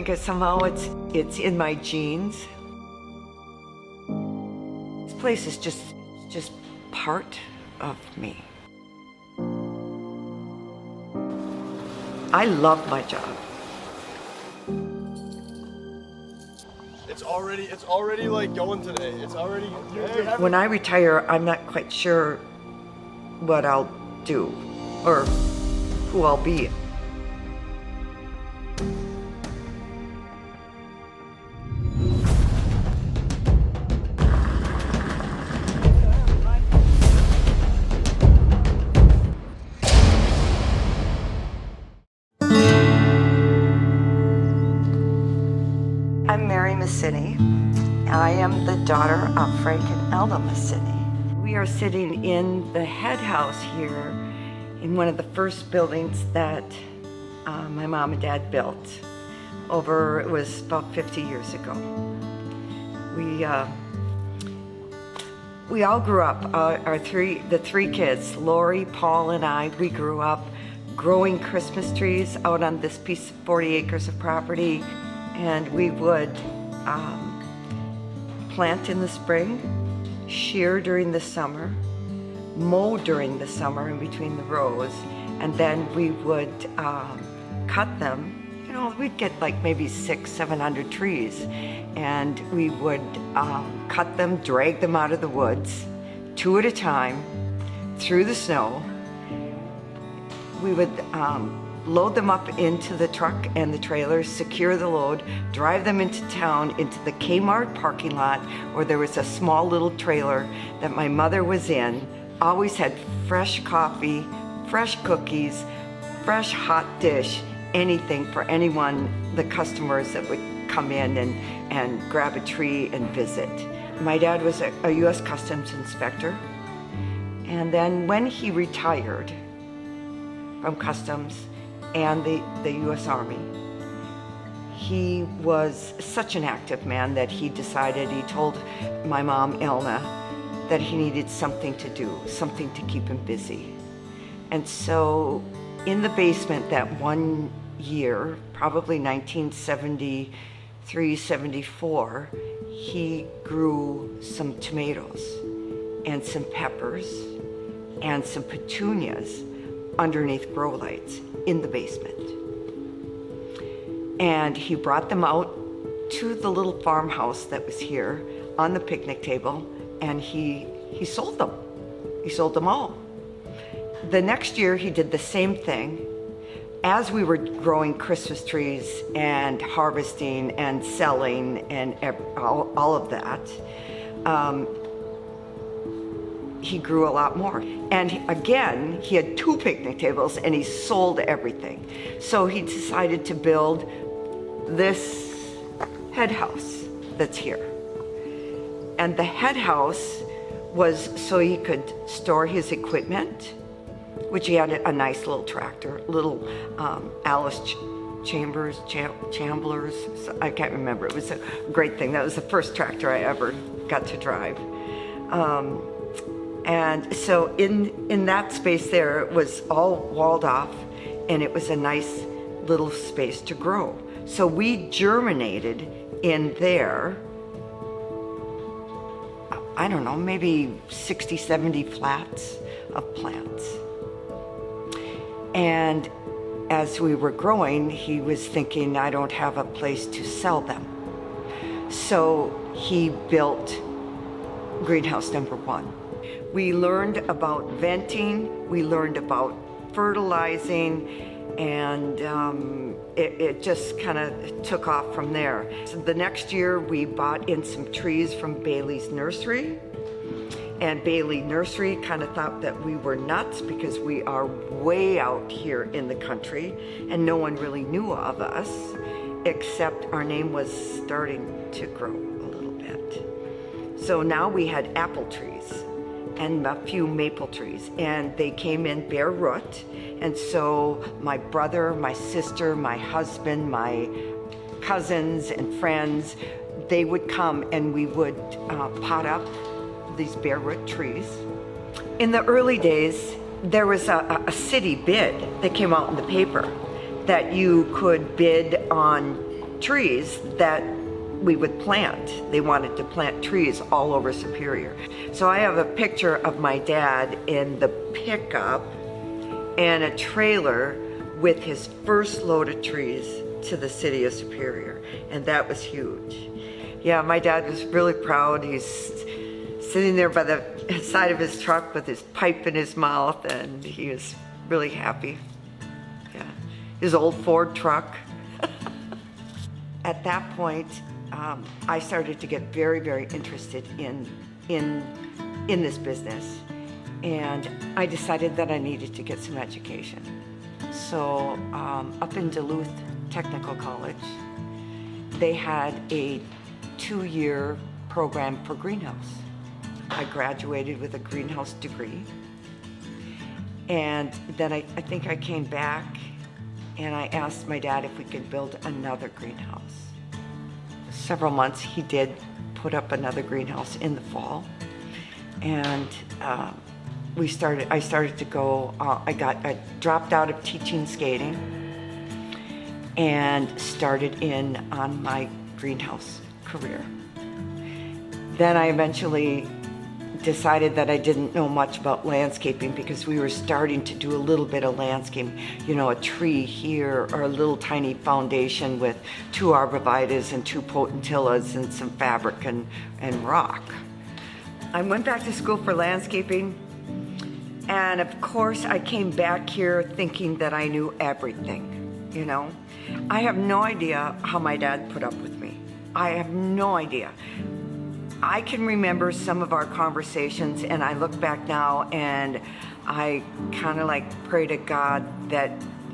think somehow it's in my genes. This place is just part of me. I love my job. It's already like going today. It's already. When I retire, I'm not quite sure what I'll do or who I'll be. I'm Mary Massini. I am the daughter of Frank and Elda Massini. We are sitting in the head house here in one of the first buildings that my mom and dad built it was about 50 years ago. We all grew up, the three kids, Lori, Paul, and I, we grew up growing Christmas trees out on this piece of 40 acres of property. And we would plant in the spring, shear during the summer, mow during the summer in between the rows, and then we would cut them. You know, we'd get like maybe 600-700 trees, and we would cut them, drag them out of the woods, 2 at a time, through the snow. We would load them up into the truck and the trailers, secure the load, drive them into town, into the Kmart parking lot, where there was a small little trailer that my mother was in, always had fresh coffee, fresh cookies, fresh hot dish, anything for anyone, the customers that would come in and grab a tree and visit. My dad was a U.S. Customs inspector, and then when he retired from Customs and the U.S. Army, he was such an active man that he told my mom, Elna, that he needed something to do, something to keep him busy. And so in the basement that one year, probably 1973, 74, he grew some tomatoes and some peppers and some petunias underneath grow lights in the basement. And he brought them out to the little farmhouse that was here on the picnic table, and he sold them. He sold them all. The next year he did the same thing. As we were growing Christmas trees and harvesting and selling and all of that, he grew a lot more. And again, he had 2 picnic tables and he sold everything. So he decided to build this head house that's here. And the head house was so he could store his equipment, which he had a nice little tractor, little Alice Chamblers, I can't remember. It was a great thing. That was the first tractor I ever got to drive. And so in that space there, it was all walled off, and it was a nice little space to grow. So we germinated in there, I don't know, maybe 60, 70 flats of plants. And as we were growing, he was thinking, I don't have a place to sell them. So he built greenhouse number 1. We learned about venting, we learned about fertilizing, and it just kind of took off from there. So the next year we bought in some trees from Bailey's Nursery, and Bailey Nursery kind of thought that we were nuts because we are way out here in the country and no one really knew of us, except our name was starting to grow a little bit. So now we had apple trees and a few maple trees, and they came in bare root. And so my brother, my sister, my husband, my cousins and friends, they would come and we would pot up these bare root trees. In the early days, there was a city bid that came out in the paper that you could bid on trees that we would plant. They wanted to plant trees all over Superior. So I have a picture of my dad in the pickup and a trailer with his first load of trees to the city of Superior, and that was huge. Yeah, my dad was really proud. He's sitting there by the side of his truck with his pipe in his mouth, and he was really happy. Yeah, his old Ford truck. At that point, I started to get very, very interested in this business, and I decided that I needed to get some education. So up in Duluth Technical College, they had a 2-year program for greenhouse. I graduated with a greenhouse degree, and then I think I came back and I asked my dad if we could build another greenhouse. Several months he did put up another greenhouse in the fall, and I started to go, I dropped out of teaching skating and started in on my greenhouse career. Then I eventually decided that I didn't know much about landscaping because we were starting to do a little bit of landscaping, a tree here or a little tiny foundation with 2 arborvitaes and 2 potentillas and some fabric and rock. I went back to school for landscaping, and of course I came back here thinking that I knew everything, I have no idea how my dad put up with me. I have no idea. I can remember some of our conversations, and I look back now and I kind of pray to God that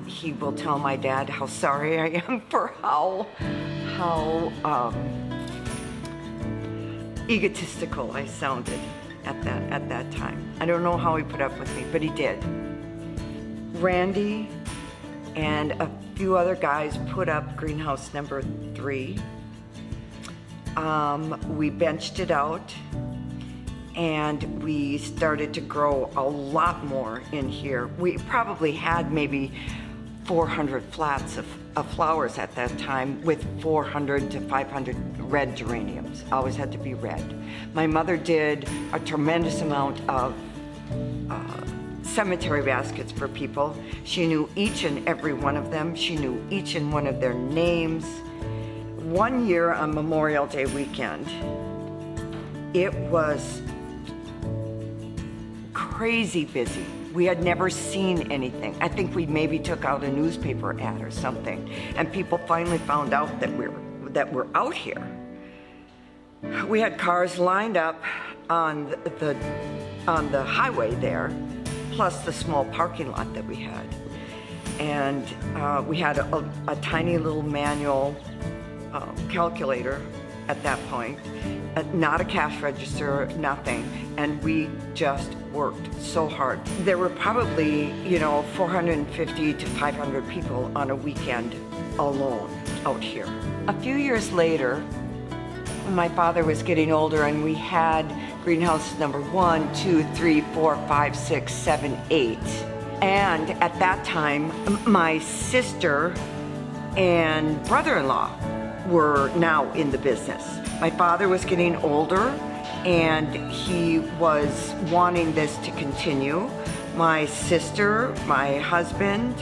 he will tell my dad how sorry I am for how egotistical I sounded at that time. I don't know how he put up with me, but he did. Randy and a few other guys put up greenhouse number 3. We benched it out, and we started to grow a lot more in here. We probably had maybe 400 flats of flowers at that time, with 400 to 500 red geraniums. Always had to be red. My mother did a tremendous amount of cemetery baskets for people. She knew each and every one of them. She knew each and one of their names. One year on Memorial Day weekend, it was crazy busy. We had never seen anything. I think we maybe took out a newspaper ad or something, and people finally found out that we're out here. We had cars lined up on the highway there, plus the small parking lot that we had, and we had a tiny little manual calculator at that point, not a cash register, nothing, and we just worked so hard. There were probably 450 to 500 people on a weekend alone out here. A few years later, when my father was getting older and we had greenhouse number 1, 2, 3, 4, 5, 6, 7, 8, and at that time my sister and brother-in-law were now in the business. My father was getting older and he was wanting this to continue. My sister, my husband,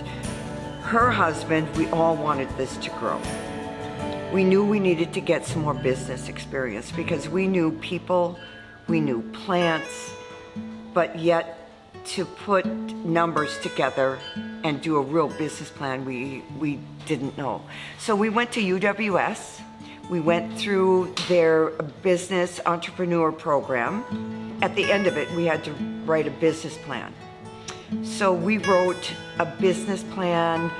her husband, we all wanted this to grow. We knew we needed to get some more business experience because we knew people, we knew plants, but yet to put numbers together and do a real business plan, we didn't know. So we went to UWS. We went through their business entrepreneur program. At the end of it, we had to write a business plan. So we wrote a business plan.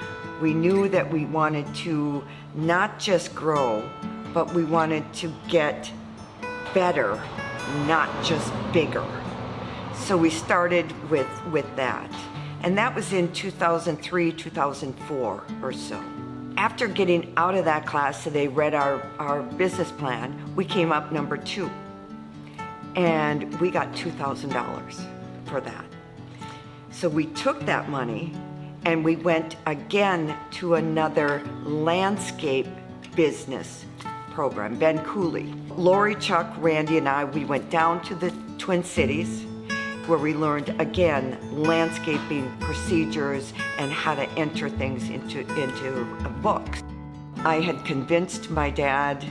We knew that we wanted to not just grow, but we wanted to get better, not just bigger. So we started with that. And that was in 2003, 2004 or so. After getting out of that class, so they read our business plan, we came up number 2. And we got $2,000 for that. So we took that money and we went again to another landscape business program, Ben Cooley. Lori, Chuck, Randy, and I, we went down to the Twin Cities where we learned, again, landscaping procedures and how to enter things into books. I had convinced my dad,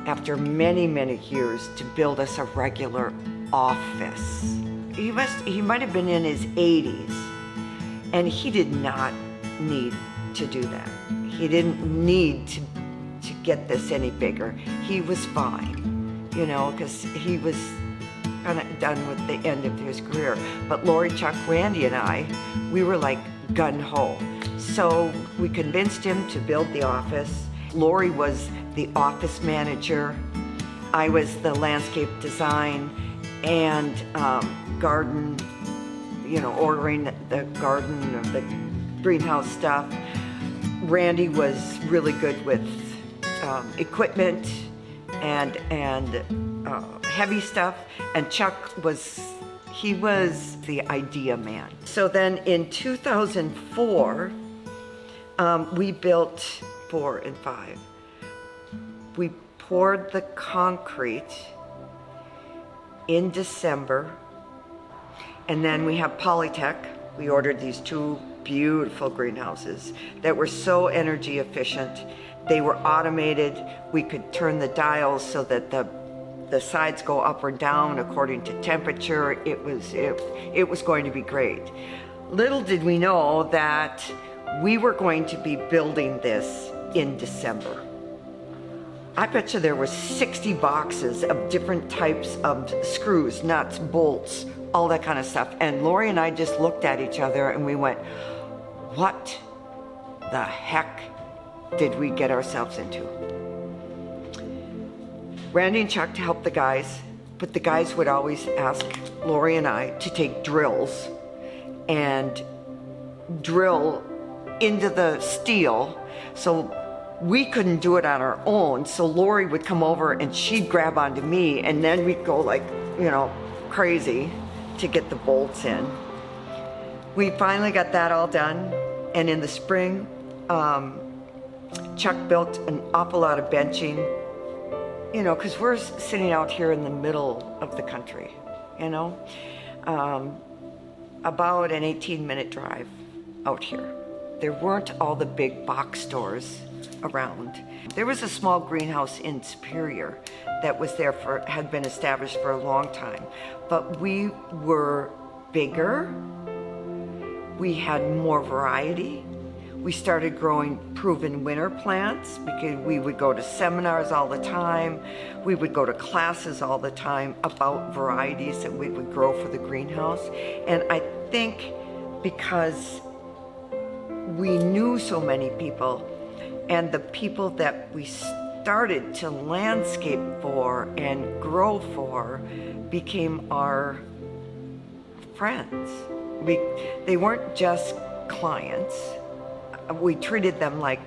after many, many years, to build us a regular office. He might have been in his 80s, and he did not need to do that. He didn't need to get this any bigger. He was fine, because he was kind of done with the end of his career. But Lori, Chuck, Randy, and I, we were like gun-ho. So we convinced him to build the office. Lori was the office manager. I was the landscape design and garden, ordering the garden or the greenhouse stuff. Randy was really good with equipment and heavy stuff, and Chuck was the idea man. So then in 2004, we built 4 and 5. We poured the concrete in December, and then we have Polytech. We ordered these 2 beautiful greenhouses that were so energy efficient. They were automated. We could turn the dials so that the sides go up or down according to temperature. It was going to be great. Little did we know that we were going to be building this in December. I bet you there were 60 boxes of different types of screws, nuts, bolts, all that kind of stuff. And Lori and I just looked at each other and we went, what the heck did we get ourselves into? Randy and Chuck to help the guys, but the guys would always ask Lori and I to take drills and drill into the steel, so we couldn't do it on our own. So Lori would come over and she'd grab onto me, and then we'd go like, crazy to get the bolts in. We finally got that all done, and in the spring, Chuck built an awful lot of benching, because we're sitting out here in the middle of the country, about an 18-minute drive out here. There weren't all the big box stores around. There was a small greenhouse in Superior that was there had been established for a long time, but we were bigger. We had more variety. We started growing proven winter plants because we would go to seminars all the time. We would go to classes all the time about varieties that we would grow for the greenhouse. And I think because we knew so many people, and the people that we started to landscape for and grow for became our friends. They weren't just clients. We treated them like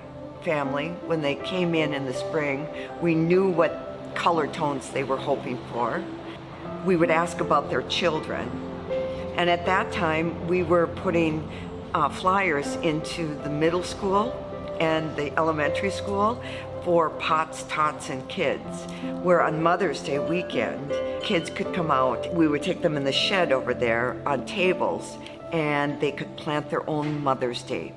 family. When they came in the spring, we knew what color tones they were hoping for. We would ask about their children. And at that time, we were putting flyers into the middle school and the elementary school for Pots, Tots, and Kids, where on Mother's Day weekend, kids could come out. We would take them in the shed over there on tables, and they could plant their own Mother's Day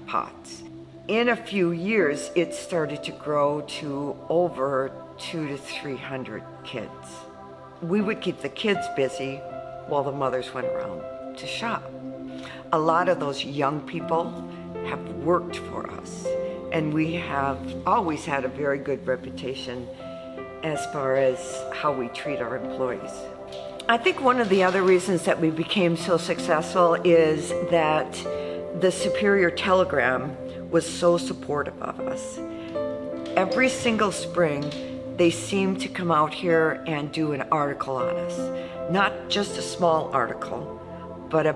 pots. In a few years, it started to grow to over 200 to 300 kids. We would keep the kids busy while the mothers went around to shop. A lot of those young people have worked for us, and we have always had a very good reputation as far as how we treat our employees. I think one of the other reasons that we became so successful is that the Superior Telegram was so supportive of us. Every single spring, they seemed to come out here and do an article on us. Not just a small article, but a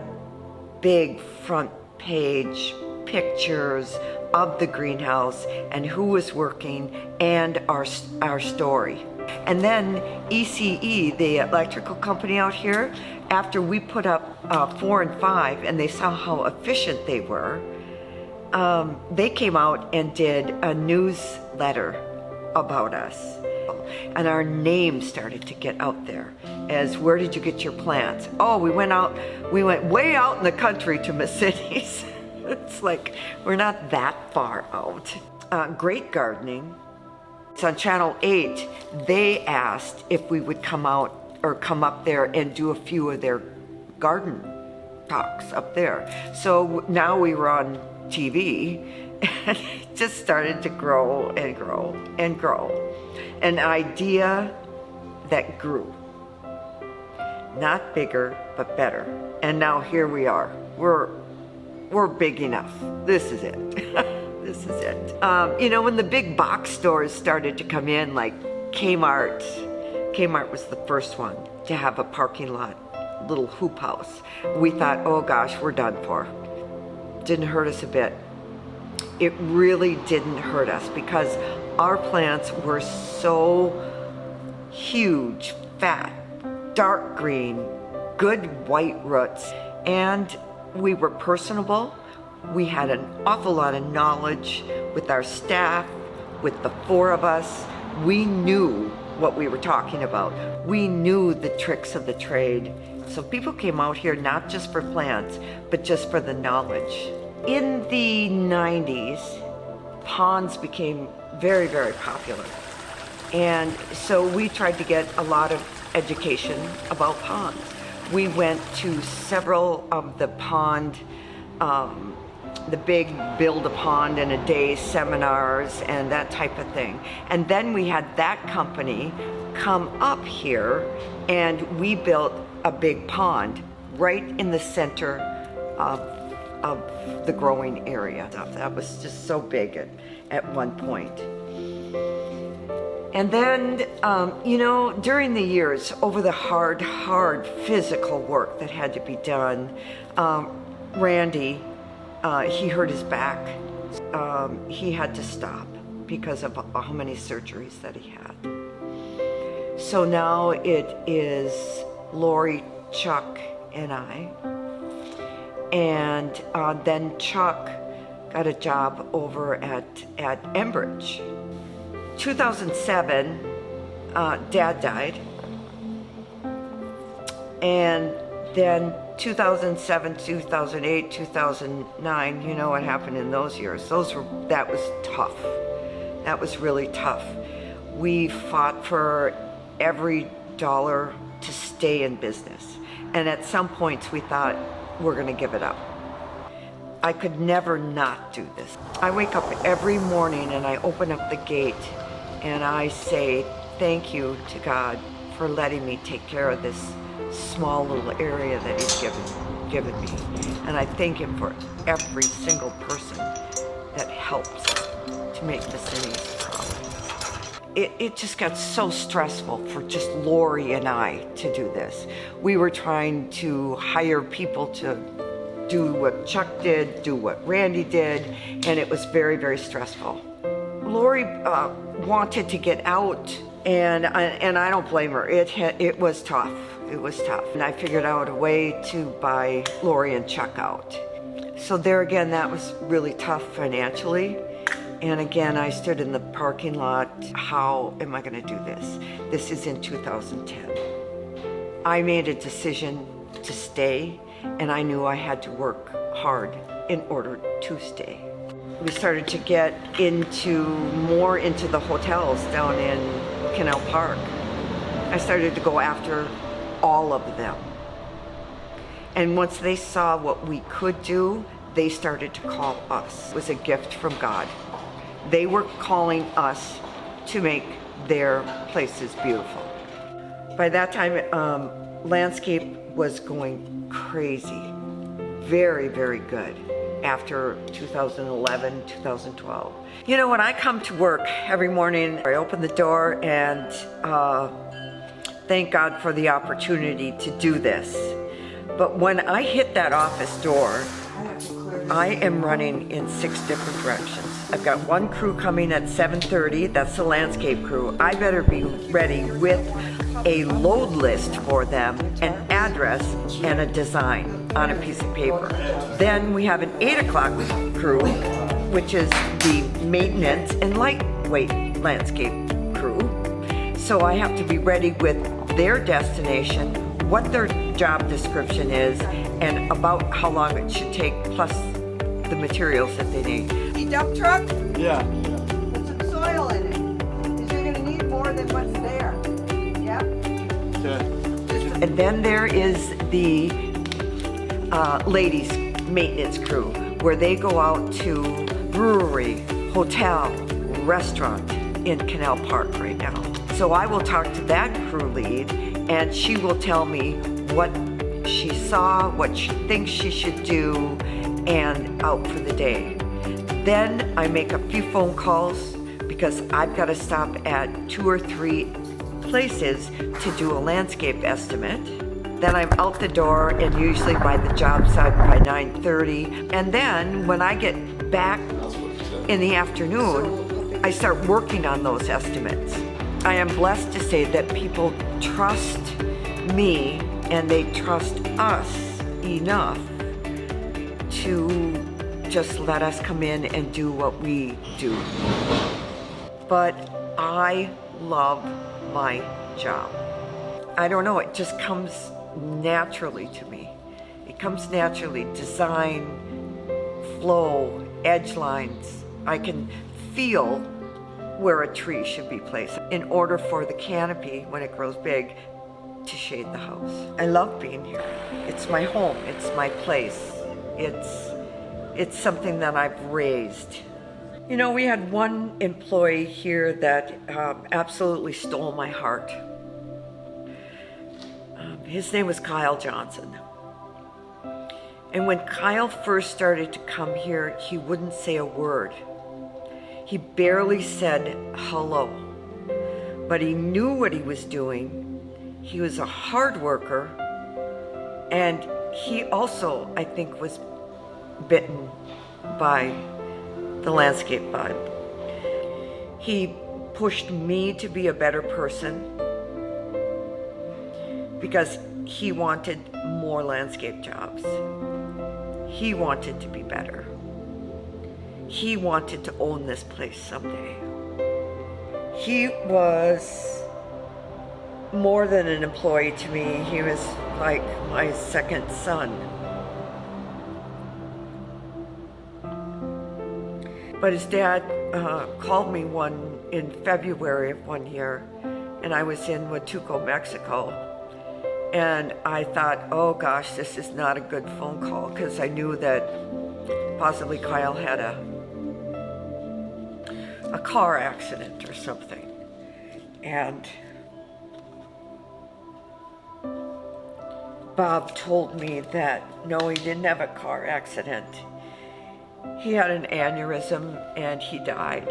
big front page pictures of the greenhouse and who was working and our story. And then ECE, the electrical company out here, after we put up 4 and 5 and they saw how efficient they were, they came out and did a newsletter about us. And our name started to get out there as, where did you get your plants? Oh, we went way out in the country to Massini's. It's like, we're not that far out. Great gardening. It's on Channel 8. They asked if we would come out or come up there and do a few of their garden talks up there. So now we were on TV, and it just started to grow and grow and grow. An idea that grew. Not bigger, but better. And now here we are. We're big enough. This is it. This is it. When the big box stores started to come in, like Kmart was the first one to have a parking lot, little hoop house. We thought, oh gosh, we're done for. Didn't hurt us a bit. It really didn't hurt us because our plants were so huge, fat, dark green, good white roots, and we were personable. We had an awful lot of knowledge with our staff, with the four of us. We knew what we were talking about. We knew the tricks of the trade. So people came out here not just for plants, but just for the knowledge. In the 90s, ponds became very, very popular. And so we tried to get a lot of education about ponds. We went to several of the pond, the big build a pond in a day seminars and that type of thing. And then we had that company come up here and we built a big pond right in the center of the growing area. That was just so big at one point. And then, during the years, over the hard physical work that had to be done, Randy, he hurt his back. He had to stop because of how many surgeries that he had. So now it is Lori, Chuck, and I. And then Chuck got a job over at Enbridge. 2007, Dad died. And then 2007, 2008, 2009, you know what happened in those years. That was tough. That was really tough. We fought for every dollar to stay in business. And at some points we thought, we're gonna give it up. I could never not do this. I wake up every morning and I open up the gate and I say, thank you to God for letting me take care of this small little area that He's given me. And I thank Him for every single person that helps to make Massini's proud. It just got so stressful for just Lori and I to do this. We were trying to hire people to do what Chuck did, do what Randy did, and it was very, very stressful. Lori wanted to get out, and I don't blame her. It was tough. It was tough. And I figured out a way to buy Lori and Chuck out. So there again, that was really tough financially. And again, I stood in the parking lot. How am I gonna do this? This is in 2010. I made a decision to stay, and I knew I had to work hard in order to stay. We started to get more into the hotels down in Canal Park. I started to go after all of them. And once they saw what we could do, they started to call us. It was a gift from God. They were calling us to make their places beautiful. By that time, landscape was going crazy. Very, very good after 2011, 2012. When I come to work every morning, I open the door and thank God for the opportunity to do this. But when I hit that office door, I am running in 6 different directions. I've got one crew coming at 7:30, that's the landscape crew. I better be ready with a load list for them, an address, and a design on a piece of paper. Then we have an 8 o'clock crew which is the maintenance and lightweight landscape crew. So I have to be ready with their destination, what their job description is, and about how long it should take, plus the materials that they need. The dump truck, Yeah. put some soil in it, because you're gonna need more than what's there. Yep. Okay. And then there is the ladies maintenance crew, where they go out to brewery, hotel, restaurant in Canal Park right now. So I will talk to that crew lead, and she will tell me what she saw, what she thinks she should do, and out for the day. Then I make a few phone calls because I've got to stop at 2 or 3 places to do a landscape estimate. Then I'm out the door and usually by the job site by 9:30. And then when I get back in the afternoon, I start working on those estimates. I am blessed to say that people trust me and they trust us enough to just let us come in and do what we do. But I love my job. I don't know, it just comes naturally to me. It comes naturally. Design, flow, edge lines. I can feel where a tree should be placed in order for the canopy, when it grows big, to shade the house. I love being here. It's my home. It's my place. It's something that I've raised. You know, we had one employee here that absolutely stole my heart. His name was Kyle Johnson. And when Kyle first started to come here, he wouldn't say a word. He barely said hello, but he knew what he was doing. He was a hard worker, and he also, I think, was bitten by the landscape bug. He pushed me to be a better person because he wanted more landscape jobs. He wanted to be better. He wanted to own this place someday. He was more than an employee to me. He was like my second son. But his dad called me in February of one year, and I was in Huatulco, Mexico. And I thought, oh gosh, this is not a good phone call, because I knew that possibly Kyle had a car accident or something. And Bob told me that no, he didn't have a car accident. He had an aneurysm and he died.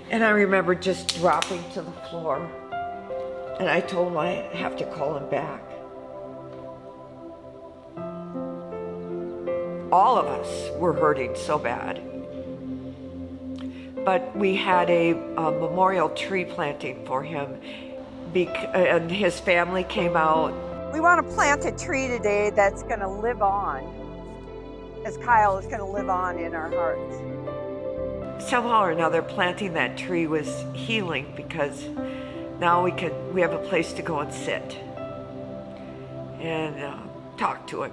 And I remember just dropping to the floor, and I told him I have to call him back. All of us were hurting so bad. But we had a memorial tree planting for him, and his family came out. We want to plant a tree today that's going to live on, as Kyle is going to live on in our hearts. Somehow or another, planting that tree was healing, because now we have a place to go and sit and talk to him.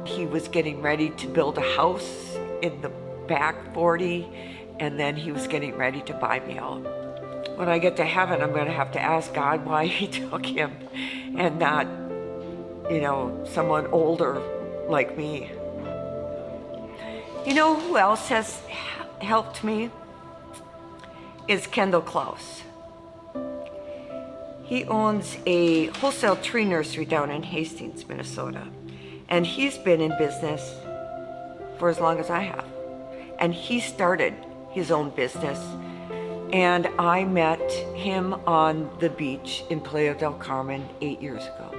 He was getting ready to build a house in the back 40, and then he was getting ready to buy me out. When I get to heaven, I'm going to have to ask God why he took him and not, someone older like me. You know who else has helped me? Is Kendall Klaus. He owns a wholesale tree nursery down in Hastings, Minnesota. And he's been in business for as long as I have. And he started his own business. And I met him on the beach in Playa del Carmen 8 years ago.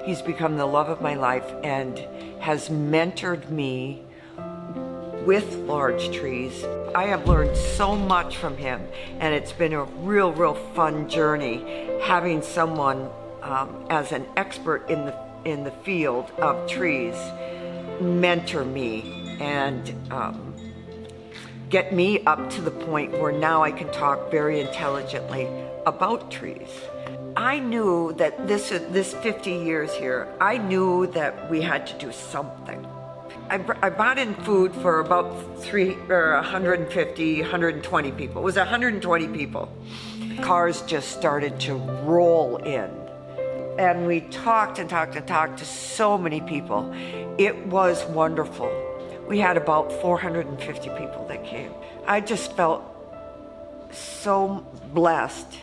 He's become the love of my life and has mentored me with large trees. I have learned so much from him, and it's been a real fun journey having someone as an expert in the field of trees, mentor me and get me up to the point where now I can talk very intelligently about trees. I knew that this 50 years here, I knew that we had to do something. I brought in food for about 150, 120 people. It was 120 people. Cars just started to roll in. And we talked and talked and talked to so many people. It was wonderful. We had about 450 people that came. I just felt so blessed,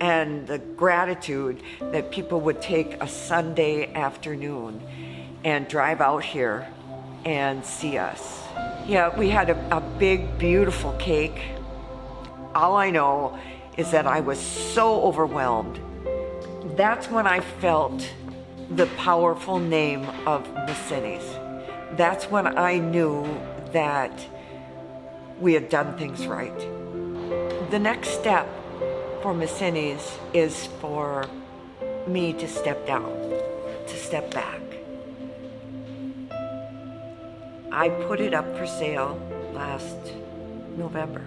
and the gratitude that people would take a Sunday afternoon and drive out here and see us. Yeah, we had a big, beautiful cake. All I know is that I was so overwhelmed. That's when I felt the powerful name of Massini's. That's when I knew that we had done things right. The next step for Massini's is for me to step down, to step back. I put it up for sale last November.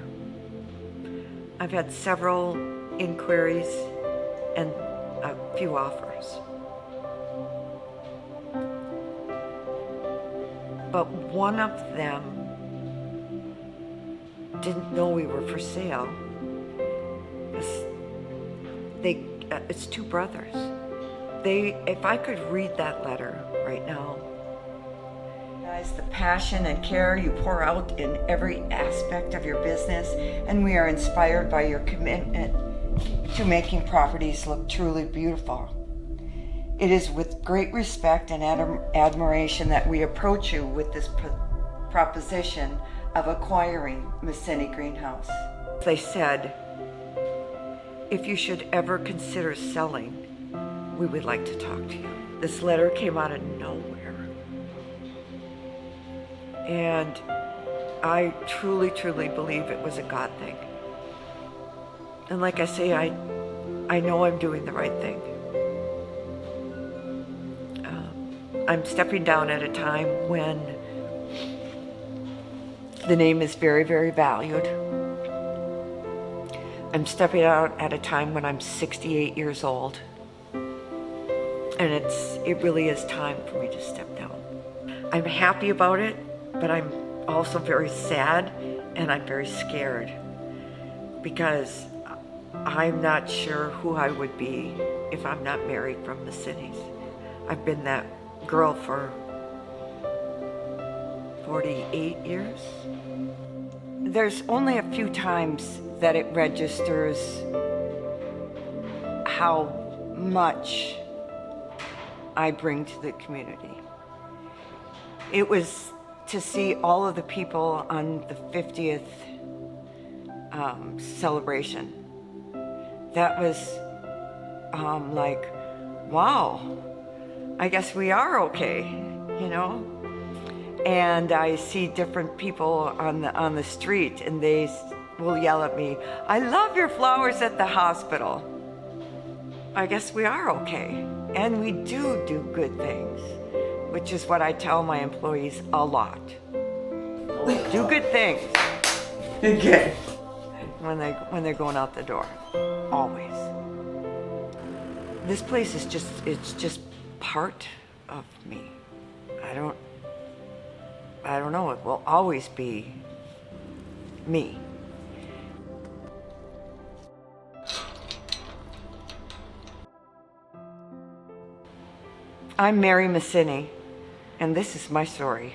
I've had several inquiries and a few offers. But one of them didn't know we were for sale. It's two brothers. If I could read that letter right now, guys, the passion and care you pour out in every aspect of your business, and we are inspired by your commitment to making properties look truly beautiful. It is with great respect and admiration that we approach you with this proposition of acquiring Massini Greenhouse. They said, if you should ever consider selling, we would like to talk to you. This letter came out of nowhere. And I truly, truly believe it was a God thing. And like I say, I know I'm doing the right thing. I'm stepping down at a time when the name is very, very valued. I'm stepping out at a time when I'm 68 years old. And it really is time for me to step down. I'm happy about it, but I'm also very sad and I'm very scared because I'm not sure who I would be if I'm not married from the cities. I've been that girl for 48 years. There's only a few times that it registers how much I bring to the community. It was to see all of the people on the 50th celebration. That was like, wow, I guess we are okay, you know? And I see different people on the street and they will yell at me, I love your flowers at the hospital. I guess we are okay. And we do good things, which is what I tell my employees a lot. Do good things. Again. When they're going out the door, always. This place is just part of me. I don't know, it will always be me. I'm Mary Massini, and this is my story.